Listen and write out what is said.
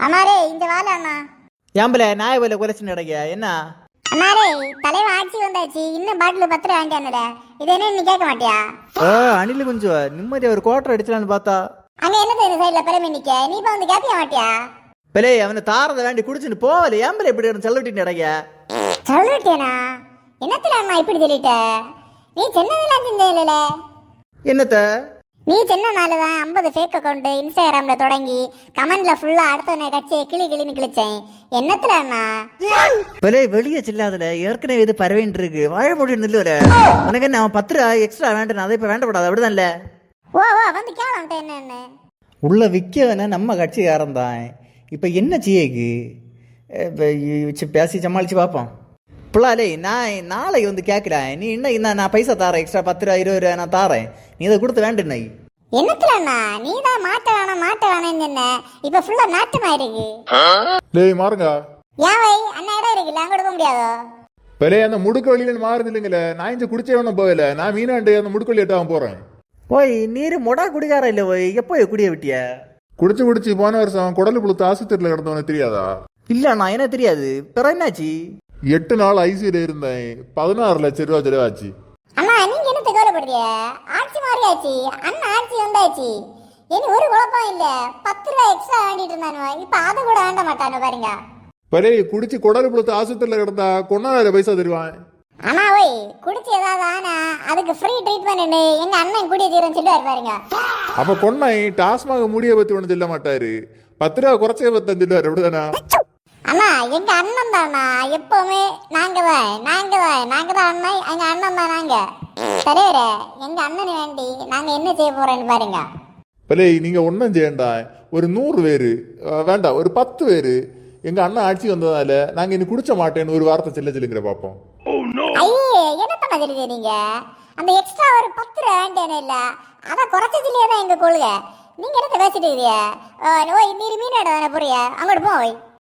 அம்மாரே இந்த வாழ அண்ணா. ஏம்பல நாய போல குலைச்சுன்னு கிடக்கியா என்ன? அம்மாரே தலைவன் ஆட்சி வந்தாச்சு, இன்னும் பாட்டில் 10 ரூபா வாங்கிட்டானுல, இது என்ன நீ கேட்க மாட்டியா? அணில் கொஞ்சம் நிம்மதியா ஒரு கோட்டர் அடிச்சலான்னு பார்த்தா அங்க என்ன தெரியும் சைட்ல பிறமே நிக்க, நீ இப்ப வந்து கேட்க மாட்டியா? பெலே அவனை தாரதை வேண்டி குடிச்சுட்டு போவல. ஏம்பல இப்படி சொல்லிட்டு கிடக்கியா? சொல்லிட்டேனா? என்னத்துல அண்ணா இப்படி சொல்லிட்ட? நீ சின்னதெல்லாம் செஞ்சதில்ல. என்னத்த? நீ சின்னனாலதான் 50 ஃபேக் அக்கௌண்ட் இன்ஸ்டாகிராம்ல தொடங்கி கமெண்ட்ல ஃபுல்லா அடுத்தவனை கட்சியை கிளின்னு கிழிச்சேன். என்னத்துல அண்ணா? பெலே வெளியே செல்லாதுல ஏற்கனவே இது பரவின்னு இருக்கு. வாழ முடியும் நில்லுவல. உனக்கு என்ன அவன் 10 ரூபா எக்ஸ்ட்ரா வேண்டாம், அதை இப்ப வேண்டப்படாது அப்படிதான்ல? ஓ வந்து கேளாம்ட்ட என்னன்னு உள்ள விற்கவன நம்ம கட்சிக்காரன் தான். இப்ப என்ன செய்யக்கு பேசி சமாளிச்சு பார்ப்போம். பிள்ளாலே நான் நாளைக்கு வந்து கேட்கிறேன். நீ இன்னும் நான் பைசா தாரேன், எக்ஸ்ட்ரா 10 ரூபா 20 ரூபா நான் தாரேன். நீ இதை கொடுத்து வேண்டுண்ணா. என்னத்துல அண்ணா நீ தான் மாட்ட வேணாம்னு சொன்ன, இப்ப ஃபுல்லா நாட்டமா இருக்கு. டேய் மாறுங்க. ஏன் வை அண்ணா இடம் இருக்குல்ல, அங்க கொடுக்க முடியாதோ? பெரிய அந்த முடுக்கு வழியில மாறுது இல்லைங்களே, நான் இங்க குடிச்சே ஒன்றும் போகல. நான் மீனாண்டு அந்த முடுக்கு வழி எட்டாவும் போறேன். ஓய் நீர் மொடா குடிக்கார இல்லை. ஓய் எப்போ குடிய விட்டிய? குடிச்சு போன வருஷம் குடல் புழுத்து ஆஸ்பத்திரியில் கிடந்தவன தெரியாதா? இல்லண்ணா என்ன தெரியாது. பிற என்னாச்சு? 8 நாள் ஐசியூல இருந்தேன். 16 லட்சம் ரூபா செலவாச்சு. அண்ணா நீங்க என்ன கவலைப்படுறிய? ஆட்சி மாறியாச்சு, அண்ணா ஆட்சி வந்தாச்சு. இனி ஒரு குழப்பம் இல்ல. 10 ரூபா எக்ஸ்ட்ரா வேண்டிட்டு இருந்தானு, இப்ப அதை கூட வேண்ட மாட்டானு பாருங்க. பெரிய குடிச்சு குடல் புழுத்து ஆஸ்பத்திரியில் கிடந்தா கொண்டாட பைசா தருவான். ஆனா ஓய் குடிச்சு ஏதாவது ஆனா அதுக்கு ஃப்ரீ ட்ரீட்மெண்ட் எங்க அண்ணன் கூடிய தீரம் சொல்லுவாரு பாருங்க. அப்ப கொண்டை டாஸ்மாக முடிய பத்தி ஒண்ணு சொல்ல மாட்டாரு. 10 ரூபா குறைச்சே பத்தி சொல்லுவாரு. அப்படிதானா? அண்ணா எங்க அண்ணன் தானா எப்பவுமே நாங்க தான் அண்ணன், எங்க அண்ணன் தான் நாங்க. தலைவரே எங்க அண்ணன் வேண்டி நாங்க என்ன செய்ய போறோம்னு பாருங்க. பெரிய நீங்க ஒன்னும் செய்யண்டா. ஒரு 100 பேரு வேண்டாம், ஒரு 10 பேரு எங்க அண்ணன் ஆட்சி வந்ததால நாங்க இனி குடிச்ச மாட்டேன்னு ஒரு வார்த்தை சொல்லுங்கிற பாப்போம். ஐயே என்ன பண்ண தெரியுங்க, அந்த எக்ஸ்ட்ரா ஒரு 10 ரூபா வேண்டேன்னு இல்ல, அத குறைச்சதுலயே தான் எங்க கொள்கை. நீங்க என்ன பேசிட்டு இருக்கீங்க? ஓய் நீர் மீன் எடுத்தானே புரிய, அங்கிட்டு போய்